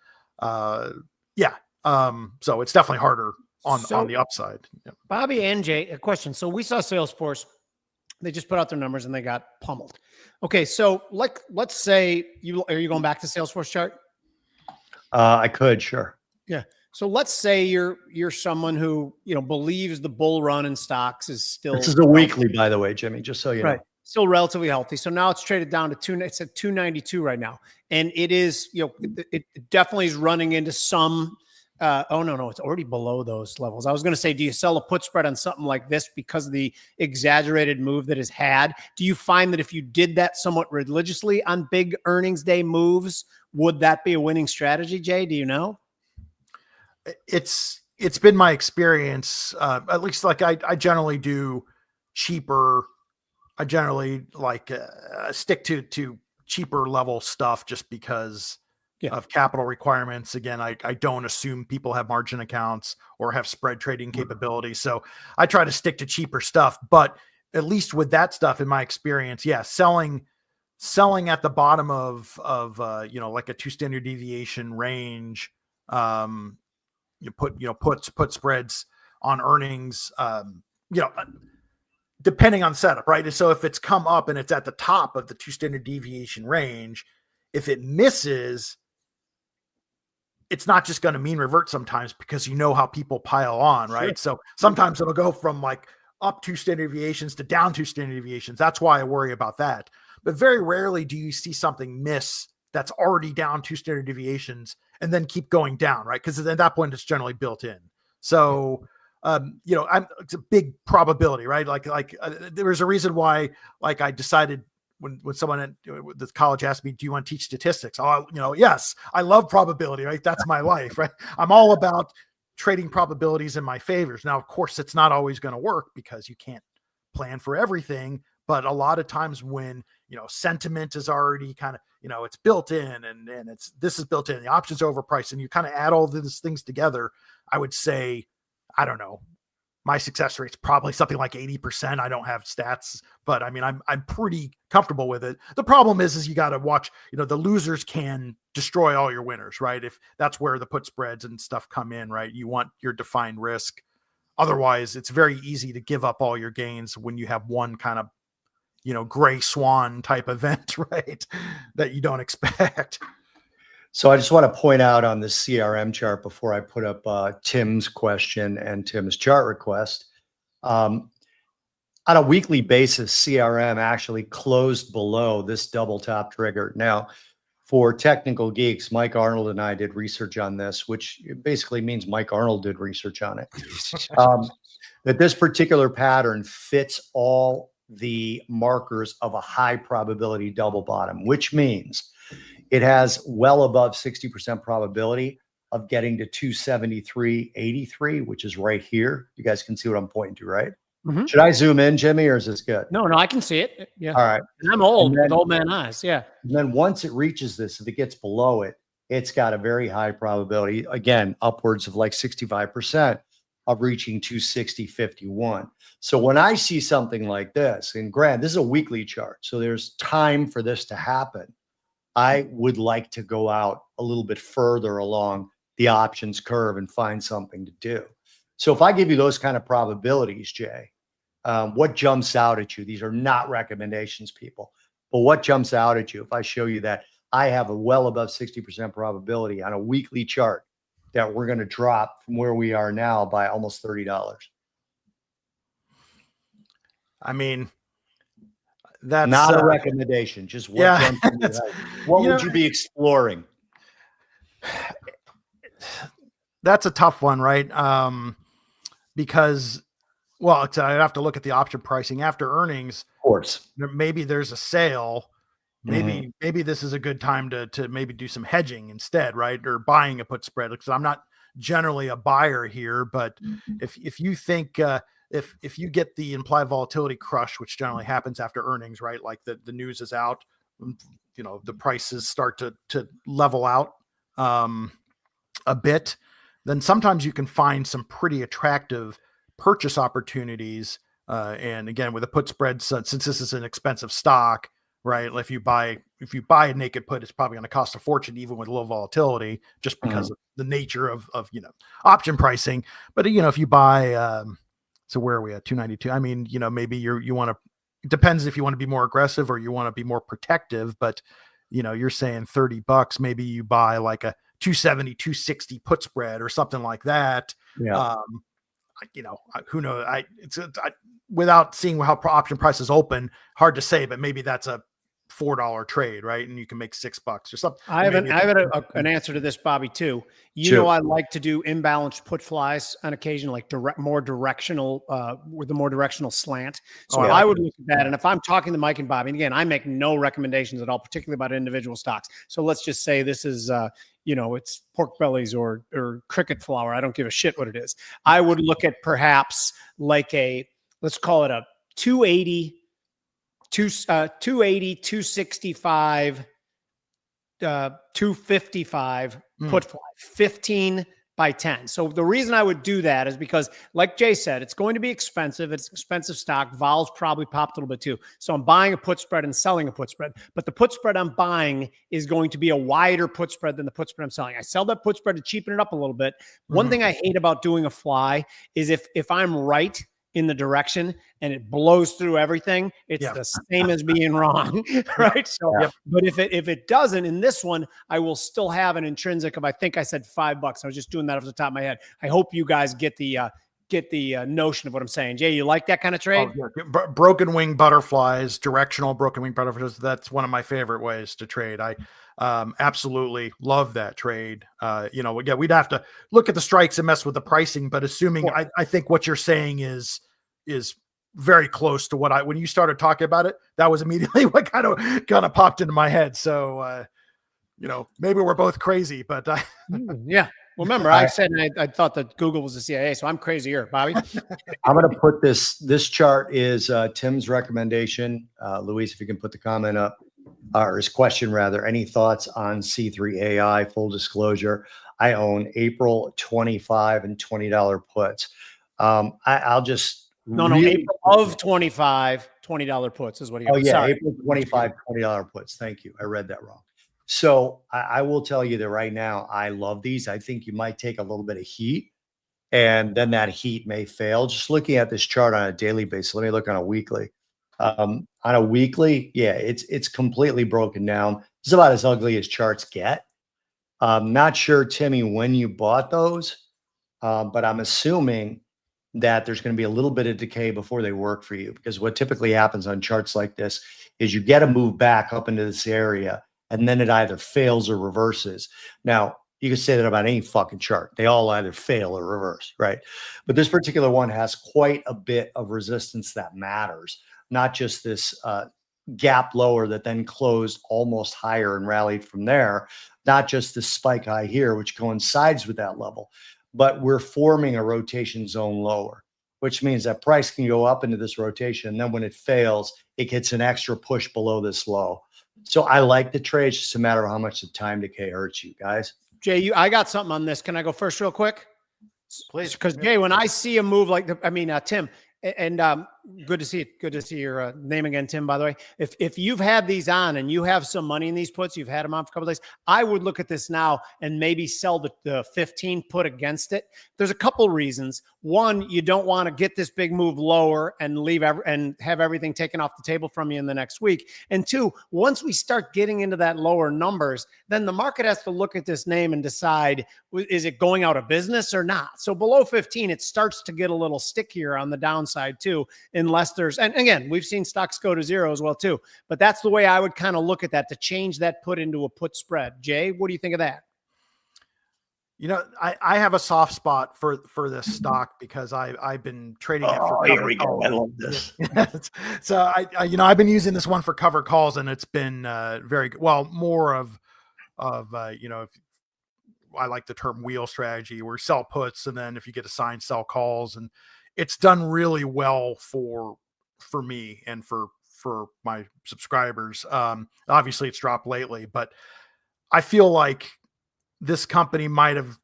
C: it's definitely harder on the upside. Yeah.
B: Bobby and Jay, a question. So we saw Salesforce, they just put out their numbers and they got pummeled. Okay, so let's say are you going back to Salesforce chart?
A: I could, sure.
B: Yeah. So let's say you're someone who, believes the bull run in stocks is still.
A: This is a weekly, by the way, Jimmy, just so you know.
B: Still relatively healthy. So now it's traded down to it's at 292 right now. And it is, it definitely is running into some, no, it's already below those levels. I was going to say, do you sell a put spread on something like this because of the exaggerated move that has had? Do you find that if you did that somewhat religiously on big earnings day moves, would that be a winning strategy, Jay? Do you know?
C: It's been my experience, at least like I generally do cheaper. I generally like stick to cheaper level stuff just because of capital requirements. Again, I don't assume people have margin accounts or have spread trading capabilities. So I try to stick to cheaper stuff, but at least with that stuff, in my experience, selling at the bottom of like a 2 standard deviation range, you put spreads on earnings, depending on setup, right? So if it's come up and it's at the top of the 2 standard deviation range, if it misses, it's not just going to mean revert sometimes because how people pile on, right? Sure. So sometimes it'll go from like up 2 standard deviations to down 2 standard deviations. That's why I worry about that. But very rarely do you see something miss that's already down 2 standard deviations and then keep going down, right? Because at that point, it's generally built in. So, it's a big probability, right? There was a reason why, like, I decided when someone at the college asked me, do you want to teach statistics? Yes, I love probability, right? That's my life, right? I'm all about trading probabilities in my favors. Now, of course, it's not always going to work because you can't plan for everything. But a lot of times when sentiment is already kind of, it's built in, and this is built in, the options overpriced, and you kind of add all these things together. I would say, I don't know, my success rate's probably something like 80%. I don't have stats, but I mean, I'm pretty comfortable with it. The problem is you got to watch, the losers can destroy all your winners, right? If that's where the put spreads and stuff come in, right? You want your defined risk. Otherwise, it's very easy to give up all your gains when you have one kind of, gray swan type event, right? That you don't expect.
A: So I just want to point out on the CRM chart before I put up Tim's question and Tim's chart request. On a weekly basis, CRM actually closed below this double top trigger. Now, for technical geeks, Mike Arnold and I did research on this, which basically means Mike Arnold did research on it. That this particular pattern fits all the markers of a high probability double bottom, which means it has well above 60% probability of getting to 273.83, which is right here. You guys can see what I'm pointing to, right? Mm-hmm. Should I zoom in, Jimmy, or is this good?
B: No, I can see it. Yeah.
A: All right.
B: And I'm old with old man eyes. Yeah.
A: And then once it reaches this, if it gets below it, it's got a very high probability, again, upwards of like 65% of reaching 260.51. So when I see something like this, and granted, this is a weekly chart, so there's time for this to happen. I would like to go out a little bit further along the options curve and find something to do. So if I give you those kind of probabilities, Jay, what jumps out at you? These are not recommendations, people, but what jumps out at you if I show you that I have a well above 60% probability on a weekly chart that we're going to drop from where we are now by almost $30?
C: I mean, that's
A: not a recommendation. Just what jumps in your head. What would you be exploring?
C: That's a tough one, right? Because, well, I have to look at the option pricing after earnings.
A: Of course,
C: maybe there's a sale. Maybe this is a good time to maybe do some hedging instead, right? Or buying a put spread, because I'm not generally a buyer here, but if you think if you get the implied volatility crush, which generally happens after earnings, right? Like the news is out, the prices start to level out a bit, then sometimes you can find some pretty attractive purchase opportunities. And again, with a put spread, since this is an expensive stock, right? If you buy a naked put, it's probably going to cost a fortune, even with low volatility, just because of the nature of option pricing. But if you buy, so where are we at? 292. I mean, maybe you want to. It depends if you want to be more aggressive or you want to be more protective. But you're saying $30. Maybe you buy like a 270, 260 put spread or something like that.
A: Yeah.
C: Who knows? Without seeing how option prices open, hard to say. But maybe that's a $4 trade, right? And you can make $6 or something.
B: I have an answer to this, Bobby, too. I like to do imbalanced put flies on occasion, like more directional, with a more directional slant. So I would look at that. And if I'm talking to Mike and Bobby, and again, I make no recommendations at all, particularly about individual stocks. So let's just say this is, it's pork bellies or cricket flour. I don't give a shit what it is. I would look at perhaps like let's call it a 280, 265, 255 put fly, 15 by 10. So the reason I would do that is because, like Jay said, it's going to be expensive. It's expensive stock. Vol's probably popped a little bit too. So I'm buying a put spread and selling a put spread. But the put spread I'm buying is going to be a wider put spread than the put spread I'm selling. I sell that put spread to cheapen it up a little bit. One thing I hate about doing a fly is if I'm right in the direction and it blows through everything, it's the same as being wrong, right? So, but if it doesn't, in this one, I will still have an intrinsic of, I think I said $5. I was just doing that off the top of my head. I hope you guys get the notion of what I'm saying. Jay, you like that kind of trade?
C: Broken wing butterflies, directional broken wing butterflies. That's one of my favorite ways to trade. I absolutely love that trade. We'd have to look at the strikes and mess with the pricing, but assuming I think what you're saying is very close to what when you started talking about it, that was immediately what kind of popped into my head. So, maybe we're both crazy, but
B: yeah. Well, remember, I said I thought that Google was the CIA, so I'm crazier, Bobby.
A: I'm going to put this chart is Tim's recommendation. Luis, if you can put the comment up, or his question rather. Any thoughts on C3 AI? Full disclosure, I own April 25 and $20 puts. I'll just
B: No, April of 25, $20 puts is what he.
A: Oh yeah,
B: sorry.
A: April 25, $20 puts. Thank you. I read that wrong. So I will tell you that right now, I love these. I think you might take a little bit of heat, and then that heat may fail. Just looking at this chart on a daily basis, let me look on a weekly. On a weekly, yeah, it's completely broken down. It's about as ugly as charts get. Not sure, Timmy, when you bought those, but I'm assuming that there's going to be a little bit of decay before they work for you, because what typically happens on charts like this is you get a move back up into this area, and then it either fails or reverses. Now, you can say that about any fucking chart. They all either fail or reverse, right? But this particular one has quite a bit of resistance that matters, not just this gap lower that then closed almost higher and rallied from there, not just this spike high here, which coincides with that level, but we're forming a rotation zone lower, which means that price can go up into this rotation. And then when it fails, it gets an extra push below this low. So I like the trade. It's just a matter of how much the time decay hurts you guys.
B: Jay, I got something on this. Can I go first real quick?
C: Please.
B: Because Jay, when I see a move like Tim, and good to see it. Good to see your name again, Tim, by the way. If you've had these on and you have some money in these puts, you've had them on for a couple of days, I would look at this now and maybe sell the 15 put against it. There's a couple reasons. One, you don't want to get this big move lower and and have everything taken off the table from you in the next week. And two, once we start getting into that lower numbers, then the market has to look at this name and decide, is it going out of business or not? So below 15, it starts to get a little stickier on the downside too, unless there's, and again, we've seen stocks go to zero as well too, but that's the way I would kind of look at that, to change that put into a put spread. Jay, what do you think of that?
C: You know, I have a soft spot for this stock because I've been trading it for
A: here
C: cover
A: we go.
C: calls.
A: I love this.
C: So I've been using this one for cover calls, and it's been very good. Well, more of if I like the term wheel strategy, where sell puts, and then if you get assigned, sell calls, and it's done really well for me and for my subscribers. Obviously it's dropped lately, but I feel like this company might have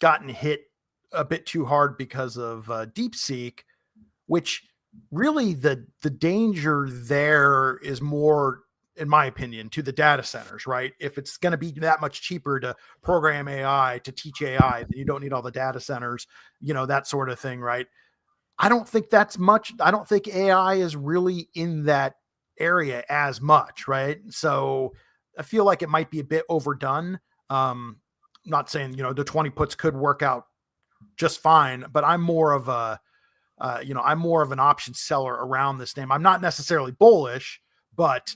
C: gotten hit a bit too hard because of DeepSeek, which really the danger there is more, in my opinion, to the data centers, right? If it's going to be that much cheaper to program AI, to teach AI, then you don't need all the data centers, that sort of thing, right? I don't think that's much. I don't think AI is really in that area as much, right? So I feel like it might be a bit overdone. Not saying, the 20 puts could work out just fine, but I'm more of I'm more of an option seller around this name. I'm not necessarily bullish, but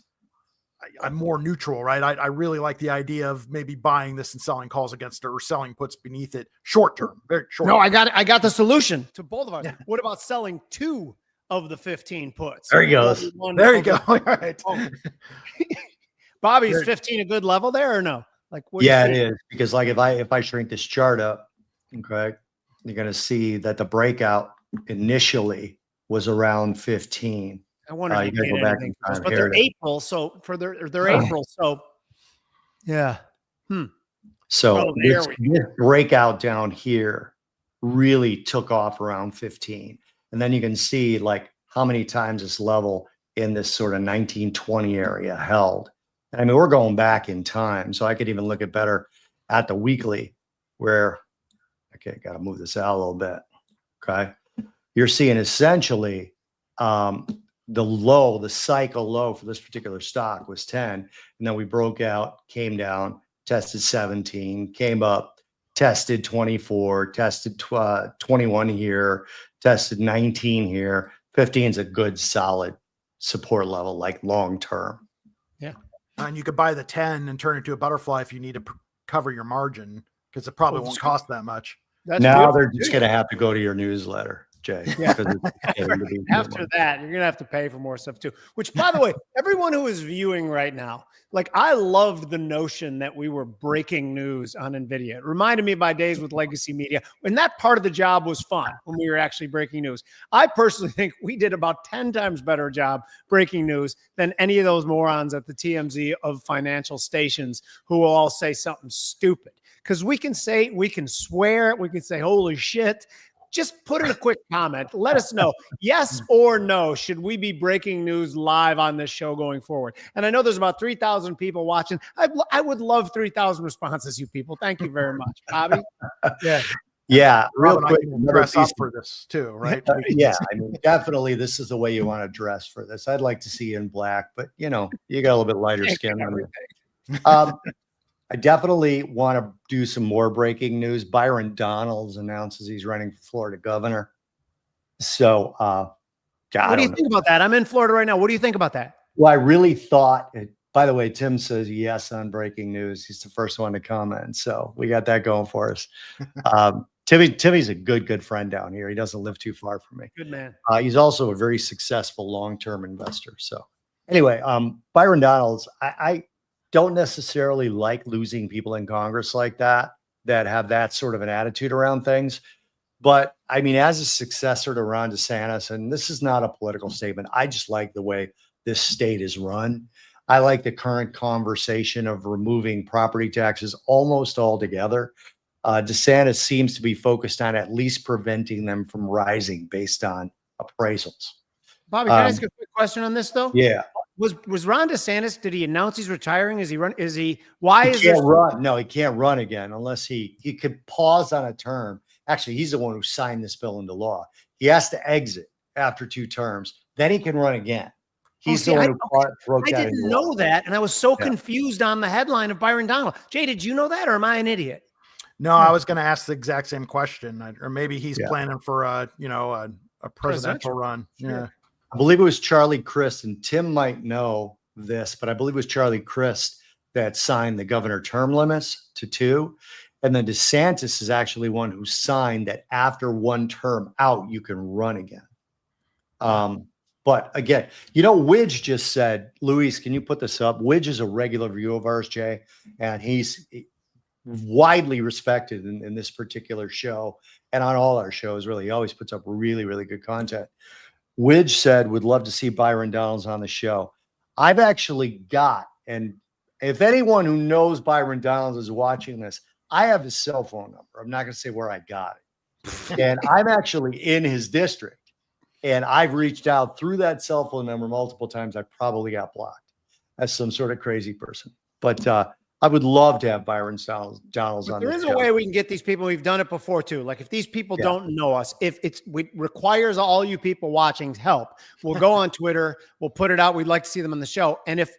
C: I'm more neutral, right? I really like the idea of maybe buying this and selling calls against it, or selling puts beneath it short term, very short.
B: No, I got the solution to both of us. Yeah. What about selling 2 of the 15 puts?
A: There he goes.
C: There you go. All right.
B: Bobby, is 15 a good level there or no? Like,
A: yeah, it is, because like if I shrink this chart up, okay, you're going to see that the breakout initially was around 15.
B: I wonder if
A: you gotta go back in time.
B: But they're April, so for their April, so yeah.
A: So this breakout down here really took off around 15, and then you can see like how many times this level in this sort of 1920 area held. And I mean, we're going back in time, so I could even look at better at the weekly, where got to move this out a little bit. Okay, you're seeing essentially the cycle low for this particular stock was 10, and then we broke out, came down, tested 17, came up, tested 24, tested 21 here, tested 19 here. 15 is a good solid support level, like long term.
B: Yeah,
C: and you could buy the 10 and turn it into a butterfly if you need to cover your margin, because it probably won't cost that much.
A: Now they're just going to have to go to your newsletter. Jay.
B: Yeah.
A: because it's getting to be too
B: After
A: much.
B: that, you're gonna have to pay for more stuff too. Which, by the way, everyone who is viewing right now, like I loved the notion that we were breaking news on NVIDIA. It reminded me of my days with legacy media, and that part of the job was fun when we were actually breaking news. I personally think we did about 10 times better job breaking news than any of those morons at the TMZ of financial stations who will all say something stupid. Because we can swear, we can say holy shit. Just put in a quick comment. Let us know, yes or no, should we be breaking news live on this show going forward? And I know there's about 3,000 people watching. I would love 3,000 responses, you people. Thank you very much, Bobby. Yeah.
A: Yeah, real
C: Rob and I
A: quick.
C: can
A: another
C: dress up
A: piece
C: for this too, right?
A: Yeah, I mean, definitely this is the way you want to dress for this. I'd like to see you in black, but you got a little bit lighter
B: Can't
A: skin.
B: get
A: on you.
B: everything.
A: I definitely want to do some more breaking news. Byron Donalds announces he's running for Florida governor. So, I
B: What do you
A: don't know.
B: think about that? I'm in Florida right now. What do you think about that?
A: Well, I really thought by the way, Tim says yes on breaking news. He's the first one to comment. So we got that going for us. Timmy's a good friend down here. He doesn't live too far from me.
B: Good man.
A: He's also a very successful long-term investor. So anyway, Byron Donalds, I don't necessarily like losing people in Congress like that have that sort of an attitude around things. But I mean, as a successor to Ron DeSantis, and this is not a political statement, I just like the way this state is run. I like the current conversation of removing property taxes almost altogether. DeSantis seems to be focused on at least preventing them from rising based on appraisals.
B: Bobby, can I ask a quick question on this though?
A: Yeah.
B: Was Ron DeSantis, did he announce he's retiring? Why
A: He
B: is there
A: can't run? No, he can't run again unless he could pause on a term. Actually, he's the one who signed this bill into law. He has to exit after 2 terms. Then he can run again. He's the one who broke
B: I
A: that
B: didn't
A: into
B: know
A: law.
B: that, and I was so confused on the headline of Byron Donald. Jay, did you know that, or am I an idiot?
C: No, I was going to ask the exact same question, or maybe he's
A: Yeah.
C: planning for a presidential run.
B: Sure.
C: Yeah.
A: I believe it was Charlie Crist, and Tim might know this, but I believe it was Charlie Crist that signed the governor term limits to 2. And then DeSantis is actually one who signed that after 1 term out, you can run again. But again, Widge just said, Luis, can you put this up? Widge is a regular viewer of ours, Jay, and he's widely respected in this particular show and on all our shows, really. He always puts up really, really good content. Widge said, would love to see Byron Donalds on the show. I've actually got, and if anyone who knows Byron Donalds is watching this, I have his cell phone number. I'm not going to say where I got it. And I'm actually in his district. And I've reached out through that cell phone number multiple times. I probably got blocked as some sort of crazy person. But I would love to have Byron Donalds on.
B: There is a way we can get these people. We've done it before too. Like if these people don't know us, if it requires all you people watching help, we'll go on Twitter. We'll put it out. We'd like to see them on the show. And if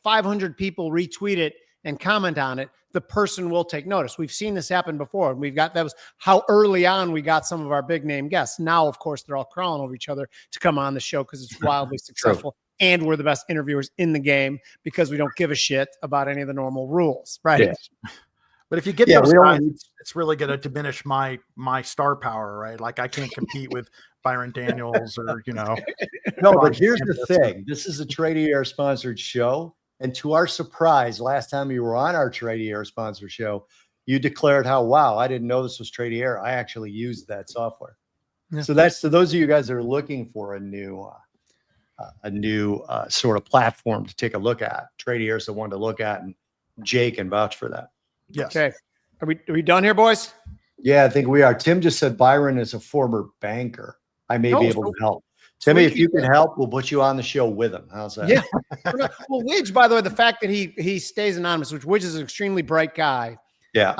B: 500 people retweet it and comment on it, the person will take notice. We've seen this happen before. And that was how early on we got some of our big name guests. Now, of course, they're all crawling over each other to come on the show because it's wildly successful. And we're the best interviewers in the game because we don't give a shit about any of the normal rules. Right.
A: Yes.
C: But if you get those guys, it's really going to diminish my star power, right? Like I can't compete with Byron Daniels or,
A: No, but here's the thing. This is a Trade Air sponsored show. And to our surprise, last time you were on our Trade Air sponsored show, you declared how, wow, I didn't know this was Trade Air. I actually used that software. Yeah. So that's to those of you guys that are looking for a new sort of platform to take a look at. Trade Air is the one to look at, and Jay can vouch for that.
C: Yes.
B: Okay. Are we done here, boys?
A: Yeah, I think we are. Tim just said Byron is a former banker. I may be able to help. Timmy, if you can help, we'll put you on the show with him. How's that?
B: Yeah. Well, Widge, by the way, the fact that he stays anonymous, which Widge is an extremely bright guy.
A: Yeah.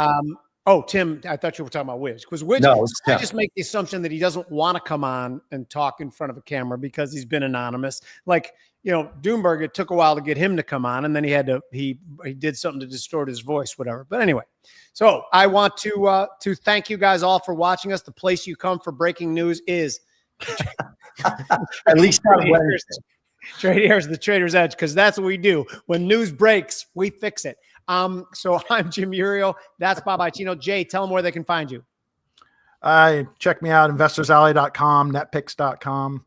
B: Tim, I thought you were talking about Widge. Because Widge, I just make the assumption that he doesn't want to come on and talk in front of a camera because he's been anonymous. Like, Doomberg, it took a while to get him to come on, and then he did something to distort his voice, whatever. But anyway, so I want to thank you guys all for watching us. The place you come for breaking news is
A: at least
B: Trade Air is the Trader's Edge, because that's what we do. When news breaks, we fix it. So I'm Jim Iuorio. That's Bob Iaccino. Jay, tell them where they can find you.
C: Check me out, investorsalley.com, netpicks.com,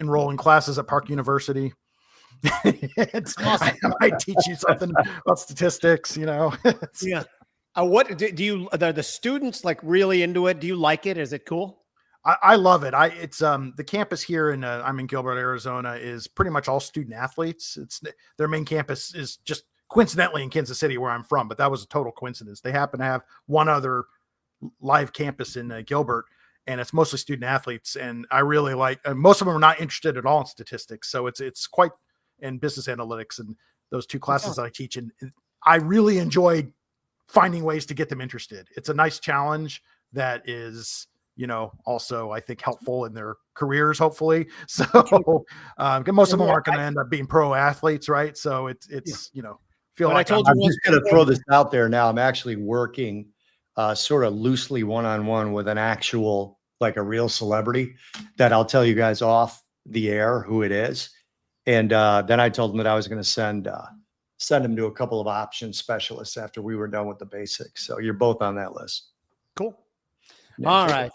C: enroll in classes at Park University. I might teach you something about statistics,
B: Yeah. What do you, are the students like really into it? Do you like it? Is it cool?
C: I love it. It's the campus here I'm in Gilbert, Arizona, is pretty much all student athletes. Their main campus is just coincidentally in Kansas City, where I'm from, but that was a total coincidence. They happen to have one other live campus in Gilbert, and it's mostly student athletes. And I really like, most of them are not interested at all in statistics. So it's quite in business analytics and those two classes that I teach. And I really enjoy finding ways to get them interested. It's a nice challenge that is, also I think helpful in their careers, hopefully. So most of them aren't going to end up being pro athletes. Right. So it's, feel like
A: I'm just going to throw this out there now. I'm actually working sort of loosely one-on-one with an actual, like a real celebrity that I'll tell you guys off the air who it is. And then I told him that I was going to send him to a couple of option specialists after we were done with the basics. So you're both on that list.
B: Cool. All right.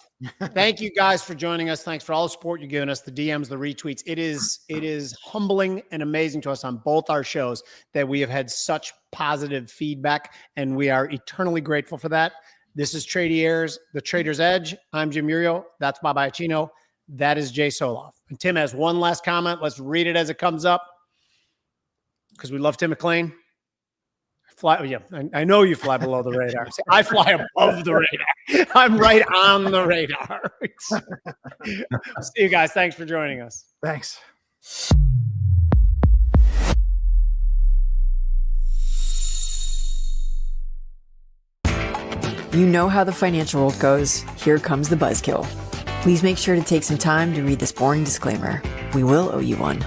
B: Thank you guys for joining us. Thanks for all the support you're giving us, the DMs, the retweets. It is humbling and amazing to us on both our shows that we have had such positive feedback, and we are eternally grateful for that. This is Tradiers, the Trader's Edge. I'm Jim Iuorio. That's Bob Iaccino. That is Jay Soloff. And Tim has one last comment. Let's read it as it comes up, because we love Tim McLean. I know you fly below the radar. I fly above the radar. I'm right on the radar. See you guys. Thanks for joining us.
C: Thanks.
D: You know how the financial world goes. Here comes the buzzkill. Please make sure to take some time to read this boring disclaimer. We will owe you one.